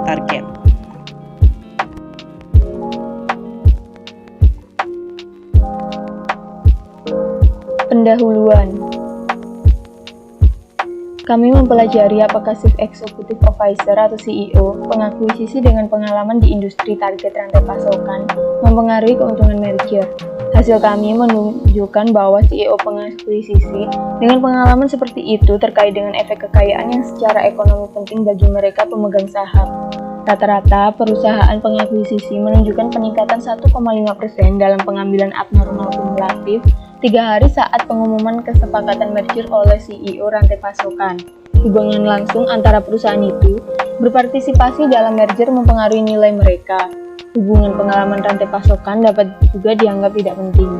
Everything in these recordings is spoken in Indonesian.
target. Pendahuluan. Kami mempelajari apakah Chief Executive Officer atau CEO, pengakuisisi dengan pengalaman di industri target rantai pasokan, mempengaruhi keuntungan merger. Hasil kami menunjukkan bahwa CEO pengakuisisi dengan pengalaman seperti itu terkait dengan efek kekayaan yang secara ekonomi penting bagi mereka pemegang saham. Rata-rata perusahaan pengakuisisi menunjukkan peningkatan 1,5% dalam pengambilan abnormal kumulatif 3 hari saat pengumuman kesepakatan merger oleh CEO rantai pasokan. Hubungan langsung antara perusahaan itu berpartisipasi dalam merger mempengaruhi nilai mereka. Hubungan pengalaman rantai pasokan dapat juga dianggap tidak penting.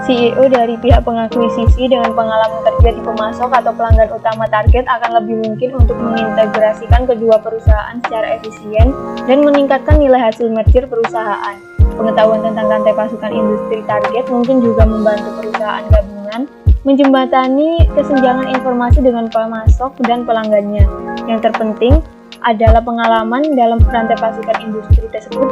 CEO dari pihak pengakuisisi dengan pengalaman kerja di pemasok atau pelanggan utama target akan lebih mungkin untuk mengintegrasikan kedua perusahaan secara efisien dan meningkatkan nilai hasil merger perusahaan. Pengetahuan tentang rantai pasokan industri target mungkin juga membantu perusahaan gabungan menjembatani kesenjangan informasi dengan pemasok dan pelanggannya. Yang terpenting adalah pengalaman dalam rantai pasokan industri tersebut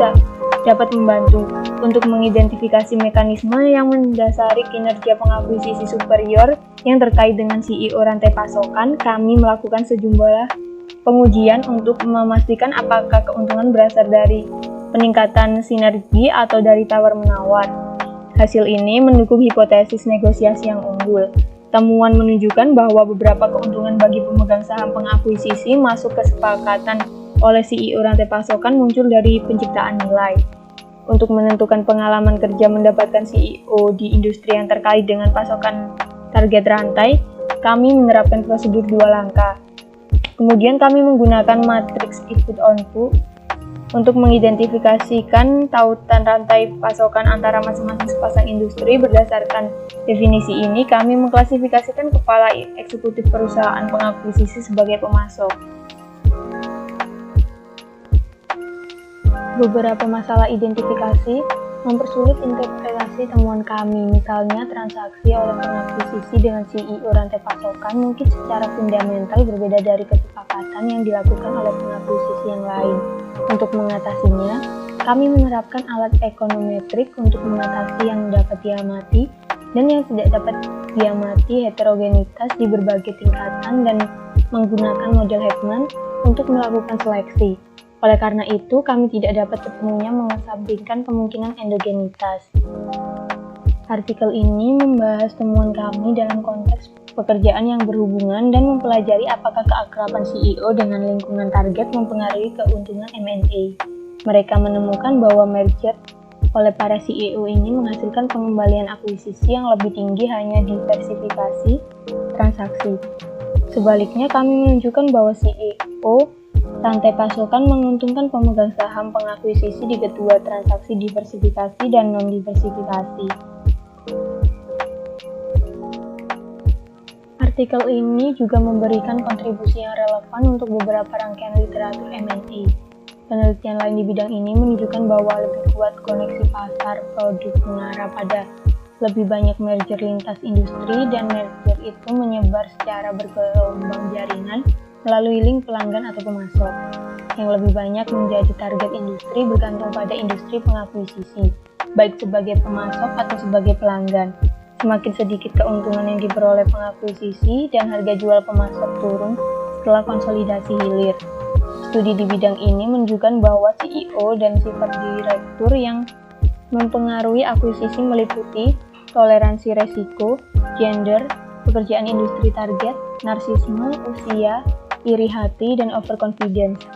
dapat membantu untuk mengidentifikasi mekanisme yang mendasari kinerja pengakuisisi superior yang terkait dengan CEO rantai pasokan. Kami melakukan sejumlah pengujian untuk memastikan apakah keuntungan berasal dari peningkatan sinergi atau dari tawar-menawar. Hasil ini mendukung hipotesis negosiasi yang unggul. Temuan menunjukkan bahwa beberapa keuntungan bagi pemegang saham pengakuisisi masuk kesepakatan oleh CEO rantai pasokan muncul dari penciptaan nilai. Untuk menentukan pengalaman kerja mendapatkan CEO di industri yang terkait dengan pasokan target rantai, kami menerapkan prosedur 2 langkah. Kemudian kami menggunakan matriks input-output untuk mengidentifikasikan tautan rantai pasokan antara masing-masing sepasang industri. Berdasarkan definisi ini, kami mengklasifikasikan kepala eksekutif perusahaan pengakuisisi sebagai pemasok. Beberapa masalah identifikasi mempersulit interpretasi temuan kami. Misalnya, transaksi oleh pengakuisisi dengan CEO rantai pasokan mungkin secara fundamental berbeda dari kesepakatan yang dilakukan oleh pengakuisisi yang lain. Untuk mengatasinya, kami menerapkan alat ekonometrik untuk mengatasi yang dapat diamati dan yang tidak dapat diamati heterogenitas di berbagai tingkatan dan menggunakan model Heckman untuk melakukan seleksi. Oleh karena itu, kami tidak dapat sepenuhnya mengesampingkan kemungkinan endogenitas. Artikel ini membahas temuan kami dalam konteks pekerjaan yang berhubungan dan mempelajari apakah keakraban CEO dengan lingkungan target mempengaruhi keuntungan M&A. Mereka menemukan bahwa merger oleh para CEO ini menghasilkan pengembalian akuisisi yang lebih tinggi hanya diversifikasi transaksi. Sebaliknya, kami menunjukkan bahwa CEO rantai pasokan menguntungkan pemegang saham pengakuisisi di kedua transaksi diversifikasi dan non-diversifikasi. Artikel ini juga memberikan kontribusi yang relevan untuk beberapa rangkaian literatur M&A. Penelitian lain di bidang ini menunjukkan bahwa lebih kuat koneksi pasar produk mengarah pada lebih banyak merger lintas industri, dan merger itu menyebar secara bergelombang jaringan melalui link pelanggan atau pemasok. Yang lebih banyak menjadi target industri bergantung pada industri pengakuisisi, baik sebagai pemasok atau sebagai pelanggan. Semakin sedikit keuntungan yang diperoleh pengakuisisi dan harga jual pemasok turun setelah konsolidasi hilir. Studi di bidang ini menunjukkan bahwa CEO dan sifat direktur yang mempengaruhi akuisisi meliputi toleransi resiko, gender, pekerjaan industri target, narsisme, usia, iri hati, dan overconfidence.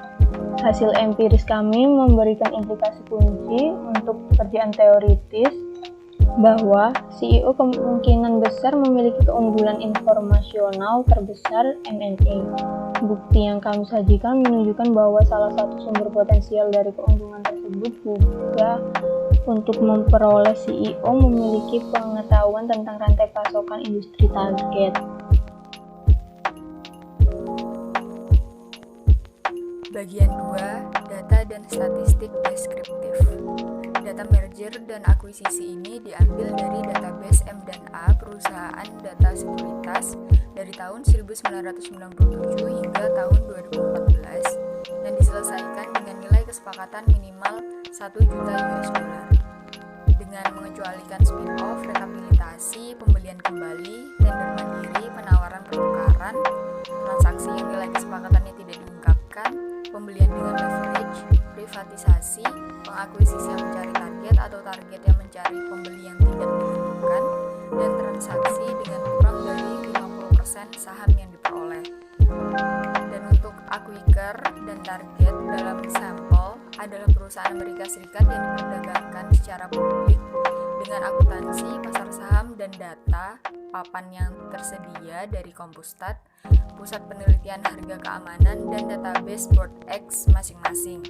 Hasil empiris kami memberikan implikasi kunci untuk pekerjaan teoritis bahwa CEO kemungkinan besar memiliki keunggulan informasional terbesar M&A. Bukti yang kami sajikan menunjukkan bahwa salah satu sumber potensial dari keuntungan tersebut juga untuk memperoleh CEO memiliki pengetahuan tentang rantai pasokan industri target. Bagian 2, data dan statistik deskriptif. Data merger dan akuisisi ini diambil dari database M&A perusahaan data sekuritas dari tahun 1997 hingga tahun 2014 dan diselesaikan dengan nilai kesepakatan minimal 1 juta US dollar. Dengan mengecualikan spin-off, rekapitulasi, pembelian kembali, tender mandiri, penawaran pertukaran, transaksi yang nilai kesepakatannya tidak diungkapkan, pembelian dengan leverage, privatisasi, pengakuisisi yang mencari target atau target yang mencari pembeli yang tidak diuntungkan, dan transaksi dengan kurang dari 50% saham yang diperoleh. Dan untuk acquirer dan target dalam sampel adalah perusahaan Amerika Serikat yang diperdagangkan secara publik dengan akuntansi, pasar saham, dan data papan yang tersedia dari Compustat, Pusat Penelitian Harga Keamanan, dan database BoardX masing-masing.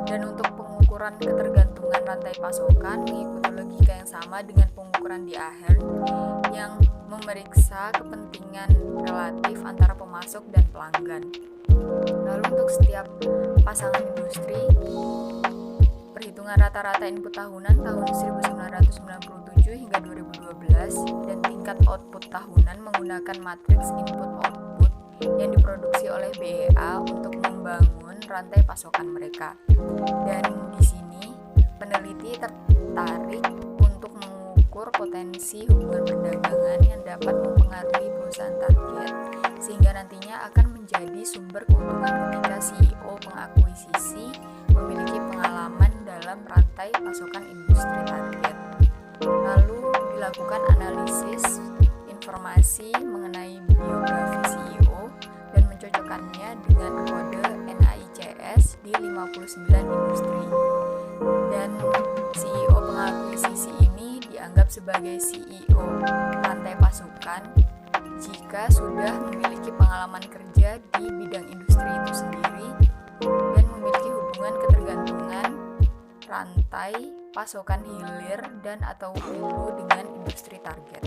Dan untuk pengukuran ketergantungan rantai pasokan mengikuti logika yang sama dengan pengukuran di Ahern yang memeriksa kepentingan relatif antara pemasok dan pelanggan. Lalu untuk setiap pasangan industri, perhitungan rata-rata input tahunan tahun 1997 hingga 2012 dan tingkat output tahunan menggunakan matriks input-output yang diproduksi oleh BEA untuk membangun rantai pasokan mereka. Dan di sini peneliti tertarik untuk mengukur potensi hubungan perdagangan yang dapat mempengaruhi perusahaan target sehingga nantinya akan menjadi sumber keuntungan ketika CEO pengakuisisi memiliki pengalaman dalam rantai pasokan industri target. Lalu dilakukan analisis informasi mengenai biografi CEO dan mencocokkannya dengan kode NAICS di 59 industri. Dan CEO pengakuisisi ini dianggap sebagai CEO rantai pasokan jika sudah memiliki pengalaman kerja di bidang industri itu sendiri dan memiliki hubungan ketergantungan rantai pasokan hilir dan atau hulu dengan industri target.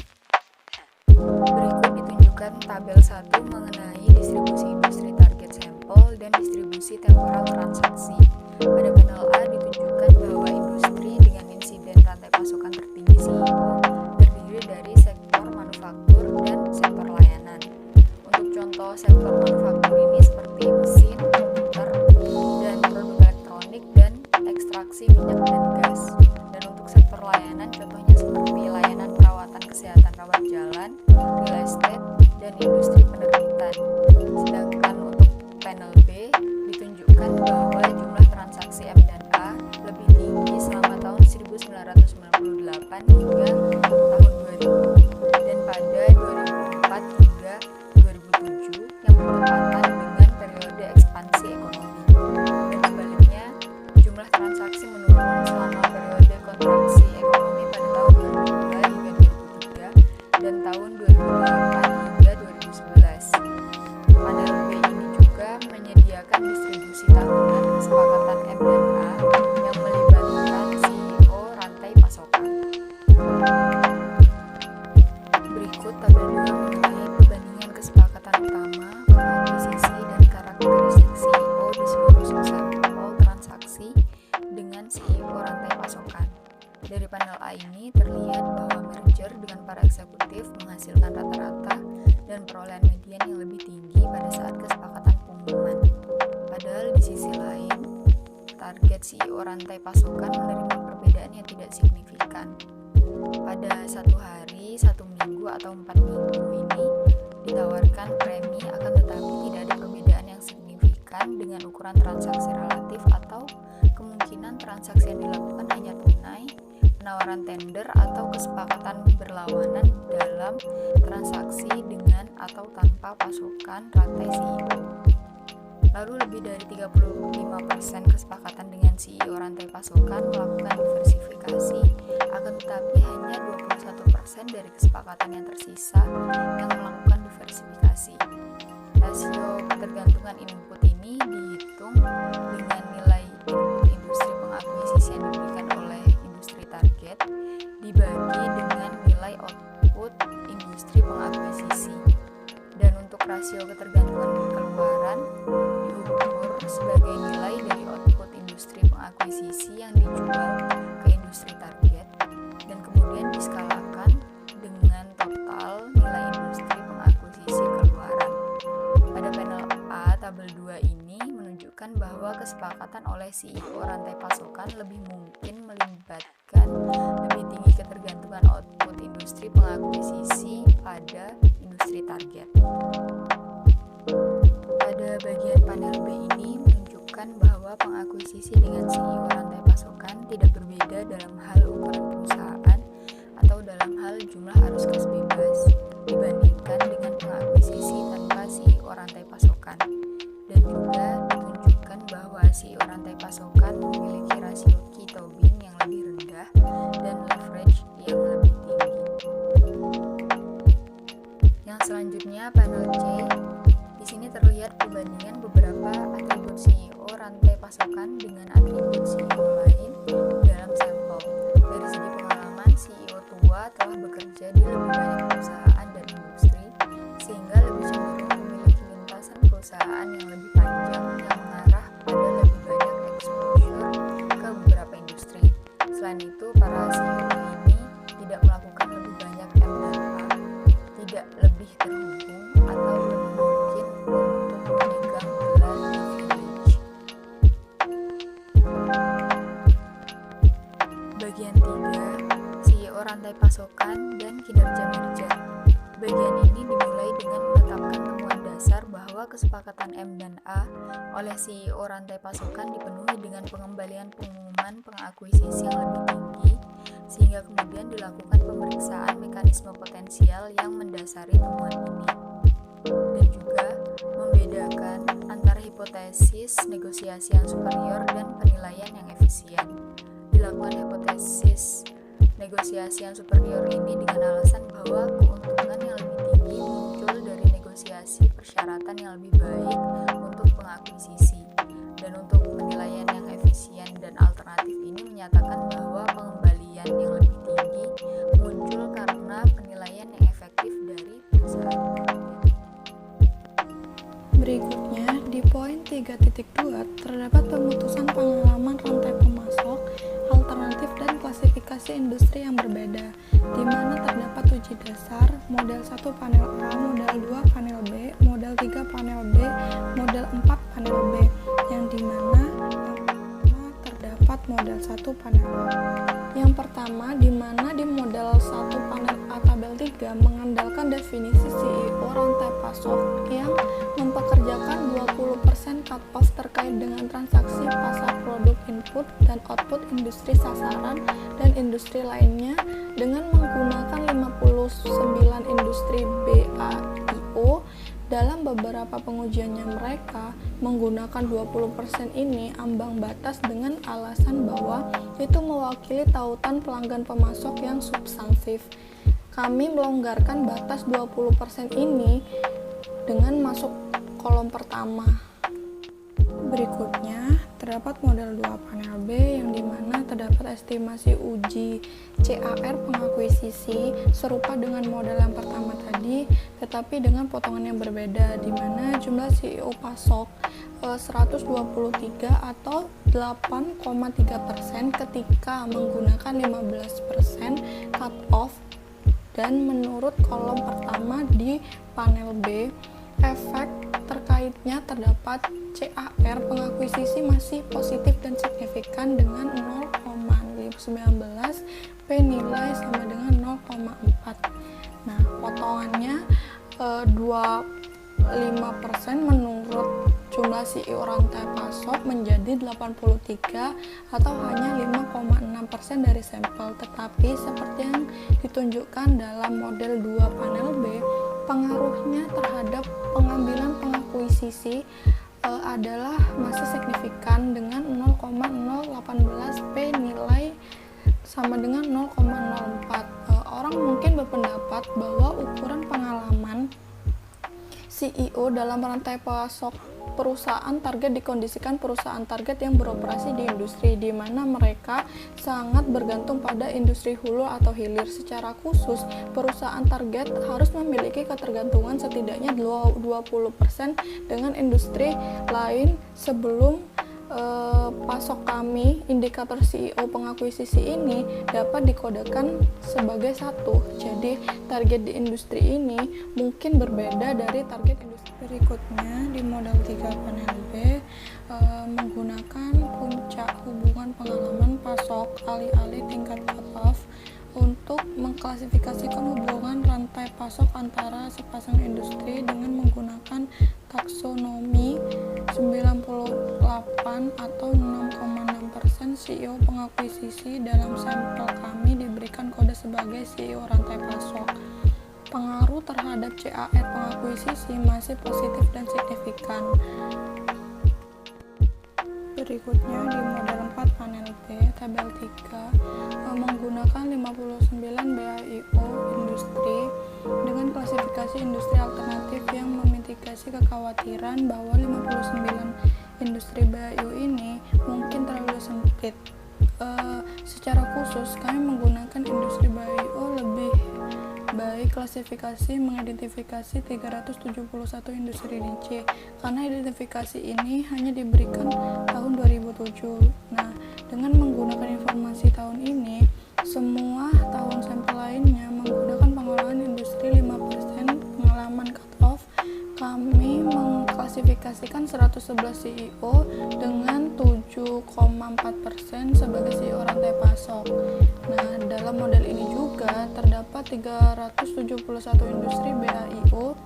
Berikut ditunjukkan tabel 1 mengenai distribusi industri target sampel dan distribusi temporal transaksi. Pada panel A ditunjukkan bahwa industri dengan insiden rantai pasokan tertinggi CEO terdiri dari sektor manufaktur dan sektor layanan. Untuk contoh sektor manufaktur ini seperti mesin, komputer, dan produk elektronik dan ekstraksi minyak dan gas. Dan untuk sektor layanan contohnya seperti layanan perawatan kesehatan rawat jalan, real estate, dan industri penerbitan. Sedangkan untuk panel B ditunjukkan bahwa jumlah transaksi M&A lebih tinggi selama tahun 1998 hingga tahun 2000 dan pada 2004 hingga 2007 yang bertepatan dengan periode ekspansi ekonomi. Dan sebaliknya, jumlah transaksi menurun selama periode kontraksi ekonomi pada tahun 2002 hingga 2003 dan tahun 2008 hingga 2011. Panel B ini juga menyediakan distribusi tahunan kesepakatan M&A yang melibatkan CEO rantai pasokan. Berikut tabel 2 mengenai perbandingan kesepakatan utama, pengakuisisi, dan karakteristik CEO di seluruh sampel transaksi dengan CEO rantai pasokan. Dari panel A ini terlihat bahwa merger dengan para eksekutif menghasilkan rata-rata dan perolehan median yang lebih tinggi pada saat kesepakatan pengumuman. Padahal di sisi lain, target CEO rantai pasokan menerima perbedaan yang tidak signifikan. Pada 1 hari, 1 minggu, atau 4 minggu ini ditawarkan premi akan tetapi tidak ada perbedaan yang signifikan dengan ukuran transaksi relatif atau kemungkinan transaksi yang dilakukan hanya tunai, penawaran tender, atau kesepakatan berlawanan dalam transaksi dengan atau tanpa pasokan rantai CEO. Lalu lebih dari 35% kesepakatan dengan CEO rantai pasokan melakukan diversifikasi, akan tetapi hanya 21% dari kesepakatan yang tersisa yang melakukan diversifikasi. Rasio ketergantungan input ini dihitung dengan nilai input industri pengakuisisi yang diberikan oleh industri target dibagi dengan nilai output industri pengakuisisi. Dan untuk rasio ketergantungan keluaran diukur sebagai pengakuisisi yang dijual ke industri target dan kemudian diskalakan dengan total nilai industri pengakuisisi keluaran. Pada panel A, tabel 2 ini menunjukkan bahwa kesepakatan oleh CEO rantai pasokan lebih mungkin melibatkan lebih tinggi ketergantungan output industri pengakuisisi pada industri target. Pada bagian panel B ini menunjukkan bahwa pengakuisisi dengan CEO rantai pasokan tidak berbeda dalam hal ukuran perusahaan atau dalam hal jumlah arus kas bebas dibandingkan dengan pengakuisisi tanpa CEO rantai pasokan, dan juga ditunjukkan bahwa CEO rantai pasokan memiliki rasio key to bin yang lebih rendah dan leverage yang lebih tinggi. Yang selanjutnya panel C. Di sini terlihat perbandingan beberapa atribut CEO rantai pasokan dengan atribut CEO lain dalam sampel. Dari segi pengalaman, CEO tua telah bekerja di lebih banyak perusahaan dan industri, sehingga lebih cenderung memiliki lintasan perusahaan yang lebih panjang yang mengarah pada lebih banyak exposure ke beberapa industri. Selain itu, para CEO ini tidak melakukan lebih banyak M&A, tidak lebih terhubung atau lebih mungkin untuk memegang gelar privilege. Bagian 3, CEO rantai pasokan dan kinerja merger. Bagian ini dimulai dengan menetapkan temuan dasar bahwa kesepakatan M dan A oleh CEO rantai pasokan dipenuhi dengan pengembalian pengumuman pengakuisisi yang lebih tinggi, sehingga kemudian dilakukan pemeriksaan mekanisme potensial yang mendasari temuan ini, dan juga membedakan antara hipotesis negosiasi yang superior dan penilaian yang efisien. Dilakukan hipotesis negosiasi yang superior ini dengan alasan bahwa keuntungan yang lebih tinggi muncul dari negosiasi persyaratan yang lebih baik untuk pengakuisisi, dan untuk penilaian yang efisien dan alternatif ini menyatakan bahwa pengembalian yang lebih tinggi muncul karena penilaian yang efektif dari perusahaan. Berikutnya, di poin 3.2 terdapat pemutusan pengalaman rantai pemasok, alternatif dan klasifikasi industri yang berbeda, di mana terdapat uji dasar, model 1 panel A, model 2 panel B, model 3 panel B, model 4 panel B, yang di mana terdapat model 1 panel A. Yang pertama, di mana di model 1 panel A tabel 3 mengandalkan definisi CEO rantai pasok yang mempekerjakan 20% cut off terkait dengan transaksi pasar produk input dan output industri sasaran dan industri lainnya dengan menggunakan 59 industri BAIO. Dalam beberapa pengujiannya mereka menggunakan 20% ini ambang batas dengan alasan bahwa itu mewakili tautan pelanggan pemasok yang substansif. Kami melonggarkan batas 20% ini dengan masuk kolom pertama. Berikutnya, terdapat model 2 panel B yang dimana terdapat estimasi uji CAR pengakuisisi serupa dengan model yang pertama tadi, tetapi dengan potongan yang berbeda, di mana jumlah CEO pasok 123 atau 8,3% ketika menggunakan 15% cut off, dan menurut kolom pertama di panel B, efek terkaitnya terdapat CAR pengakuisisi masih positif dan signifikan dengan 0,19 P nilai sama dengan 0,4. Nah, potongannya 25% menurut jumlah CEO rantai pasok menjadi 83 atau hanya 5,6% dari sampel. Tetapi seperti yang ditunjukkan dalam model 2 panel B, pengaruhnya terhadap pengambilan pengakuisisi adalah masih signifikan dengan 0,018 P nilai sama dengan 0,04. Orang mungkin berpendapat bahwa ukuran pengalaman CEO dalam rantai pasok perusahaan target dikondisikan perusahaan target yang beroperasi di industri di mana mereka sangat bergantung pada industri hulu atau hilir. Secara khusus, perusahaan target harus memiliki ketergantungan setidaknya 20% dengan industri lain sebelum pasok kami, indikator CEO pengakuisisi ini dapat dikodekan sebagai 1. Jadi target di industri ini mungkin berbeda dari target industri berikutnya. Di model 3 panel B, menggunakan puncak hubungan pengalaman pasok alih-alih tingkat cut-off untuk mengklasifikasikan hubungan rantai pasok antara sepasang industri dengan menggunakan taksonomi 98 atau 6,6% CEO pengakuisisi dalam sampel kami diberikan kode sebagai CEO rantai pasok. Pengaruh terhadap CAR pengakuisisi masih positif dan signifikan. Berikutnya di model 4 panel B, tabel 3, menggunakan 59 BAIO industri dengan klasifikasi industri alternatif yang memitigasi kekhawatiran bahwa 59 industri BAIO ini mungkin terlalu sempit. Secara khusus, kami menggunakan industri BAIO lebih baik klasifikasi mengidentifikasi 371 industri niche karena identifikasi ini hanya diberikan tahun 2007. Nah, dengan menggunakan informasi tahun ini, semua tahun sampel lainnya menggunakan pengolahan industri 5% pengalaman cut-off. Kami mengklasifikasikan 111 CEO dengan 7,4% sebagai CEO rantai pasok. Nah, dalam model ini juga terdapat 371 industri BAIO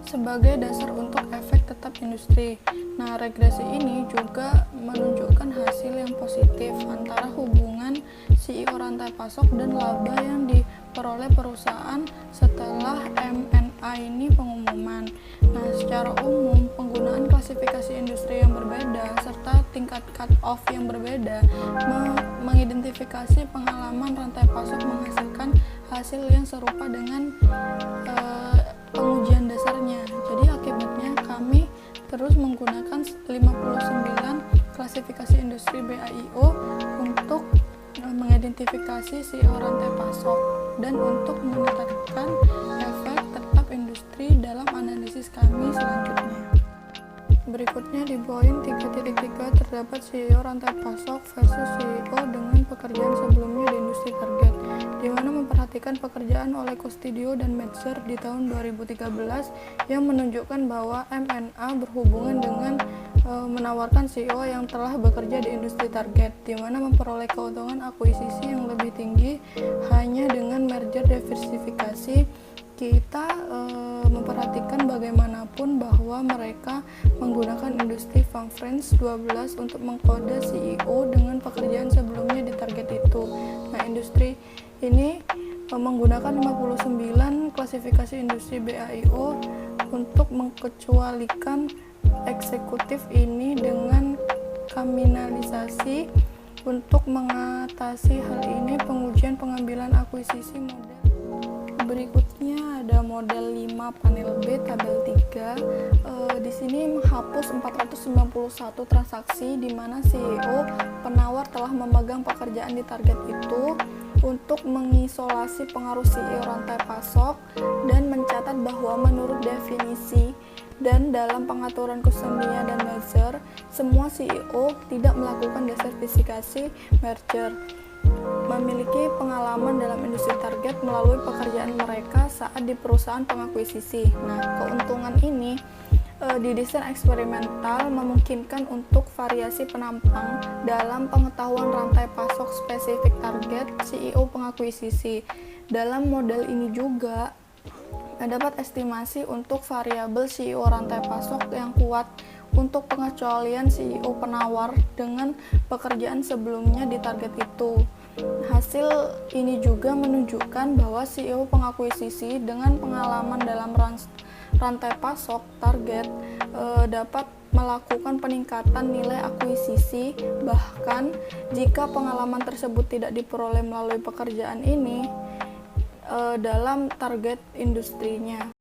sebagai dasar untuk efek tetap industri. Nah, regresi ini juga menunjukkan hasil yang positif antara hubungan CEO rantai pasok dan laba yang diperoleh perusahaan setelah MNA ini pengumuman. Nah, secara umum, penggunaan klasifikasi industri yang berbeda serta tingkat cut-off yang berbeda mengidentifikasi pengalaman rantai pasok menghasilkan hasil yang serupa dengan pengujian dasarnya. Jadi akibatnya kami terus menggunakan 59 klasifikasi industri BAIO untuk mengidentifikasi CEO rantai pasok dan untuk menetapkan efek tetap industri dalam analisis kami selanjutnya. Berikutnya di poin 3.3 terdapat CEO rantai pasok versus CEO dengan pekerjaan sebelumnya di industri target, di mana memperhatikan pekerjaan oleh Custodio dan Metzer di tahun 2013 yang menunjukkan bahwa MNA berhubungan dengan menawarkan CEO yang telah bekerja di industri target, di mana memperoleh keuntungan akuisisi yang lebih tinggi hanya dengan merger diversifikasi. Kita memperhatikan bagaimanapun bahwa mereka menggunakan industri Farm Friends 12 untuk mengkode CEO dengan pekerjaan sebelumnya di target itu. Nah, industri ini menggunakan 59 klasifikasi industri BAIO untuk mengkecualikan eksekutif ini dengan kriminalisasi. Untuk mengatasi hal ini, pengujian pengambilan akuisisi model berikutnya ada model 5 panel B tabel 3. Di sini menghapus 491 transaksi di mana CEO penawar telah memegang pekerjaan di target itu untuk mengisolasi pengaruh CEO rantai pasok dan mencatat bahwa menurut definisi dan dalam pengaturan Custodia dan Metzer, semua CEO tidak melakukan diversifikasi merger memiliki pengalaman dalam industri target melalui pekerjaan mereka saat di perusahaan pengakuisisi. Nah, keuntungan ini didesain eksperimental memungkinkan untuk variasi penampang dalam pengetahuan rantai pasok spesifik target CEO pengakuisisi. Dalam model ini juga dapat estimasi untuk variabel CEO rantai pasok yang kuat untuk pengecualian CEO penawar dengan pekerjaan sebelumnya di target itu. Hasil ini juga menunjukkan bahwa CEO pengakuisisi dengan pengalaman dalam rantai pasok target dapat melakukan peningkatan nilai akuisisi, bahkan jika pengalaman tersebut tidak diperoleh melalui pekerjaan ini dalam target industrinya.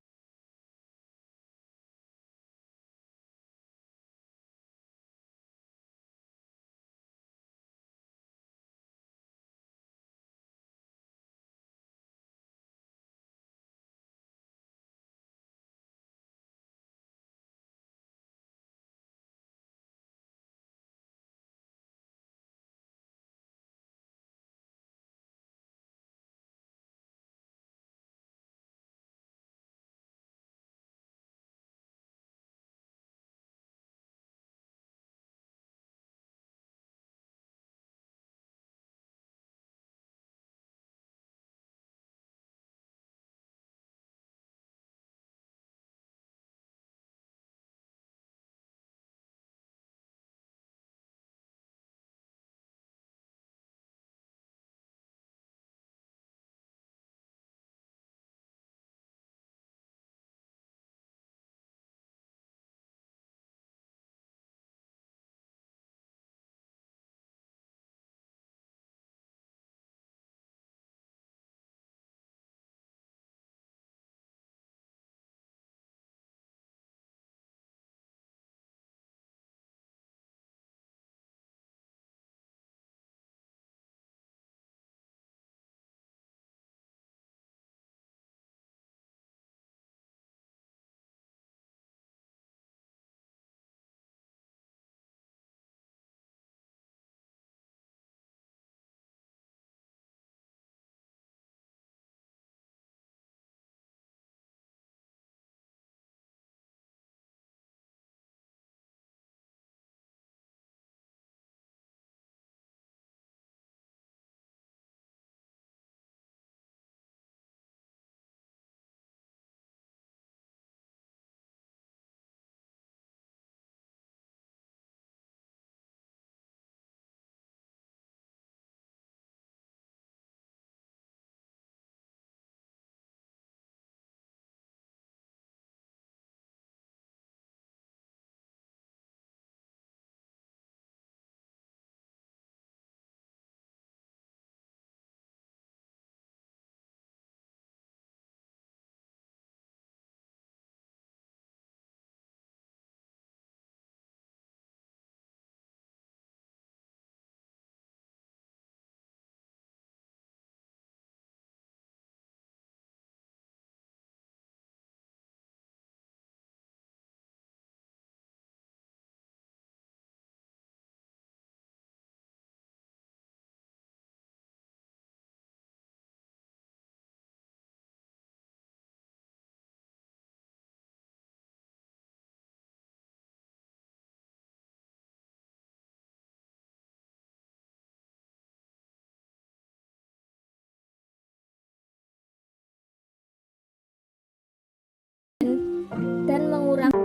dan mengurangi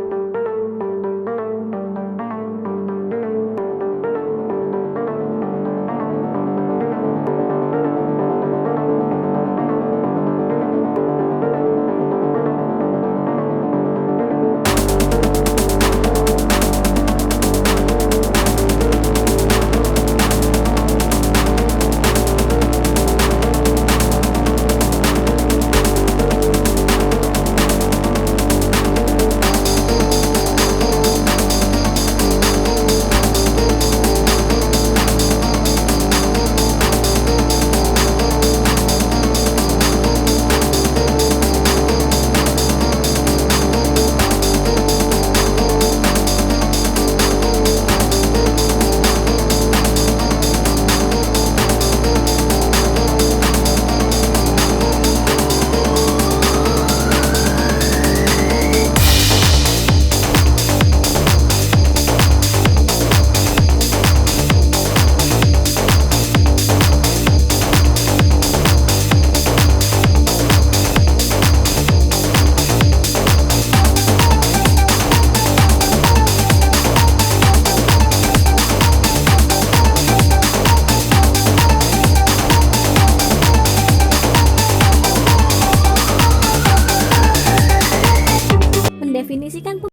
mendefinisikan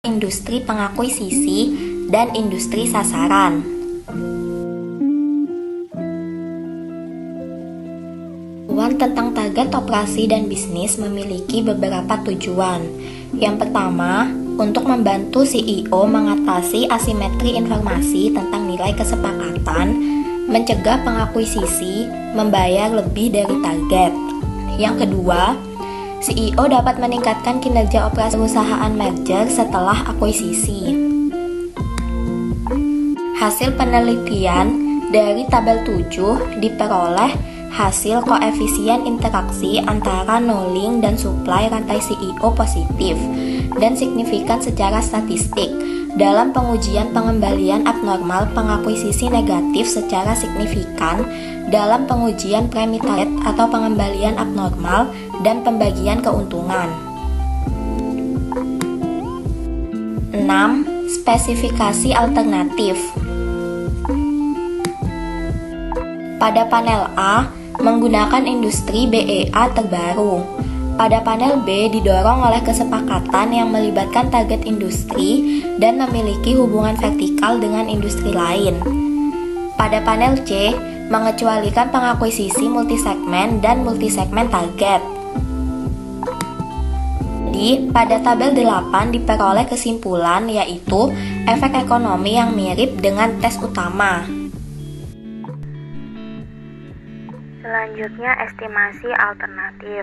industri pengakuisisi dan industri sasaran. Tujuan tentang target operasi dan bisnis memiliki beberapa tujuan. Yang pertama, untuk membantu CEO mengatasi asimetri informasi tentang nilai kesepakatan, mencegah pengakuisisi membayar lebih dari target. Yang kedua, CEO dapat meningkatkan kinerja operasi perusahaan merger setelah akuisisi. Hasil penelitian dari tabel 7 diperoleh hasil koefisien interaksi antara knowing dan supply rantai CEO positif dan signifikan secara statistik dalam pengujian pengembalian abnormal pengakuisisi negatif secara signifikan dalam pengujian premi target atau pengembalian abnormal dan pembagian keuntungan. 6. Spesifikasi alternatif. Pada panel A, menggunakan industri BEA terbaru. Pada panel B didorong oleh kesepakatan yang melibatkan target industri dan memiliki hubungan vertikal dengan industri lain. Pada panel C, mengecualikan pengakuisisi multisegmen dan multisegmen target. Jadi, pada tabel 8 diperoleh kesimpulan yaitu efek ekonomi yang mirip dengan tes utama. Selanjutnya, estimasi alternatif.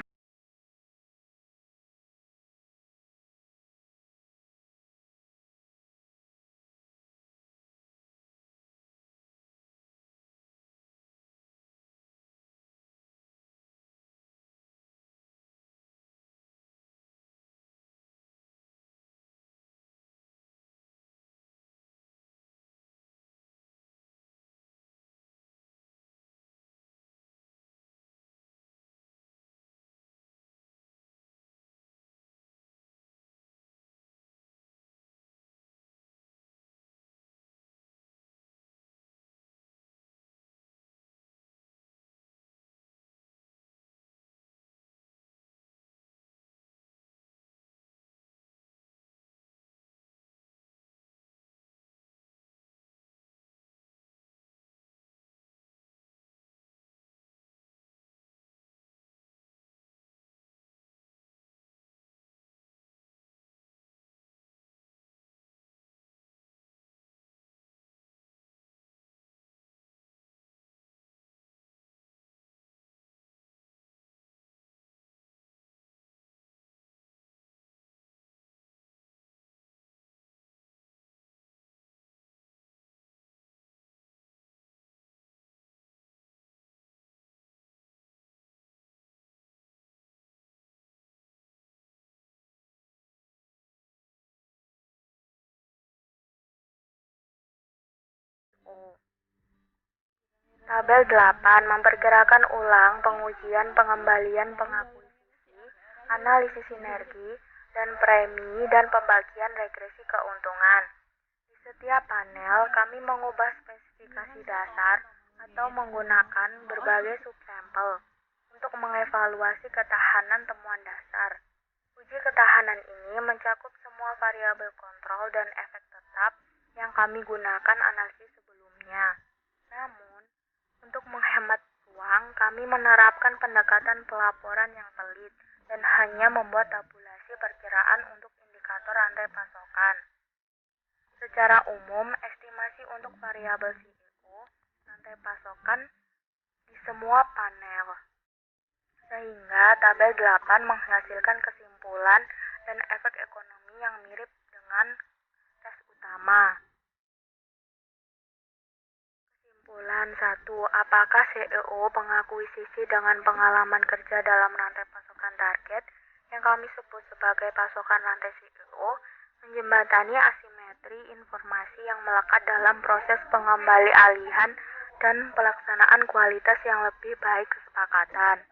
CEO. Tabel 8 memperkirakan ulang pengujian pengembalian pengakuisisi, analisis sinergi, dan premi dan pembagian regresi keuntungan. Di setiap panel, kami mengubah spesifikasi dasar atau menggunakan berbagai subsampel untuk mengevaluasi ketahanan temuan dasar. Uji ketahanan ini mencakup semua variabel kontrol dan efek tetap yang kami gunakan analisis sebelumnya. Namun, untuk menghemat uang, kami menerapkan pendekatan pelaporan yang pelit dan hanya membuat tabulasi perkiraan untuk indikator rantai pasokan. Secara umum, estimasi untuk variabel CEO, rantai pasokan di semua panel. Sehingga tabel 8 menghasilkan kesimpulan dan efek ekonomi yang mirip dengan tes utama. Kesimpulan 1. Apakah CEO pengakuisisi dengan pengalaman kerja dalam rantai pasokan target yang kami sebut sebagai pasokan rantai CEO menjembatani asimetri informasi yang melekat dalam proses pengembali alihan dan pelaksanaan kualitas yang lebih baik kesepakatan.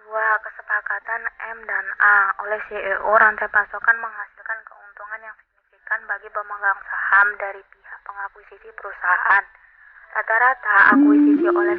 2. Kesepakatan M dan A oleh CEO rantai pasokan menghasilkan keuntungan yang signifikan bagi pemegang saham dari pihak pengakuisisi perusahaan. Rata-rata akuisisi oleh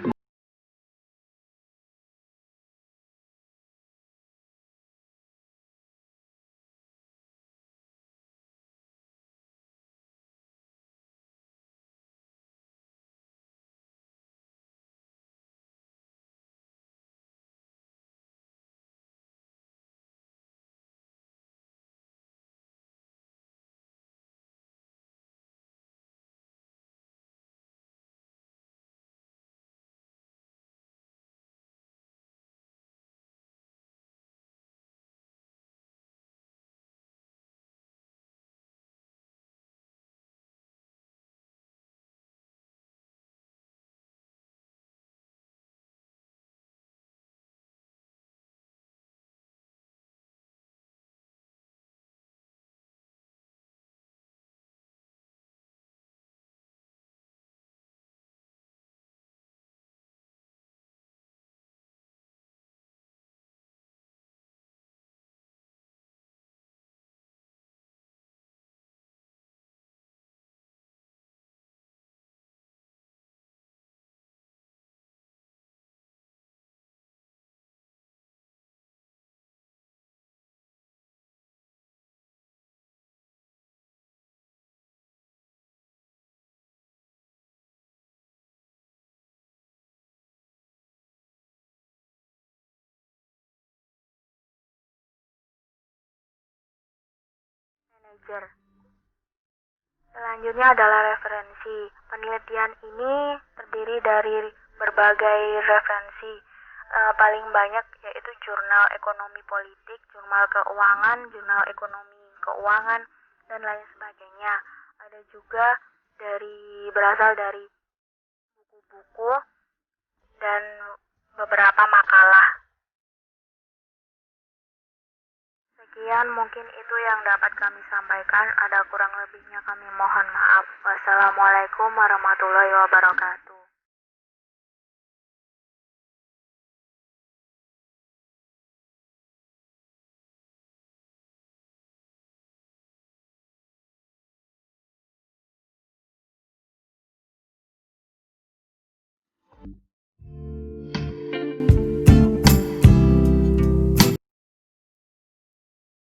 manajer. Selanjutnya adalah referensi. Penelitian ini terdiri dari berbagai referensi, paling banyak yaitu jurnal ekonomi politik, jurnal keuangan, jurnal ekonomi keuangan, dan lain sebagainya. Ada juga berasal dari buku-buku dan beberapa makalah. Sekian mungkin itu yang dapat kami sampaikan. Ada kurang lebihnya kami mohon maaf. Wassalamualaikum warahmatullahi wabarakatuh.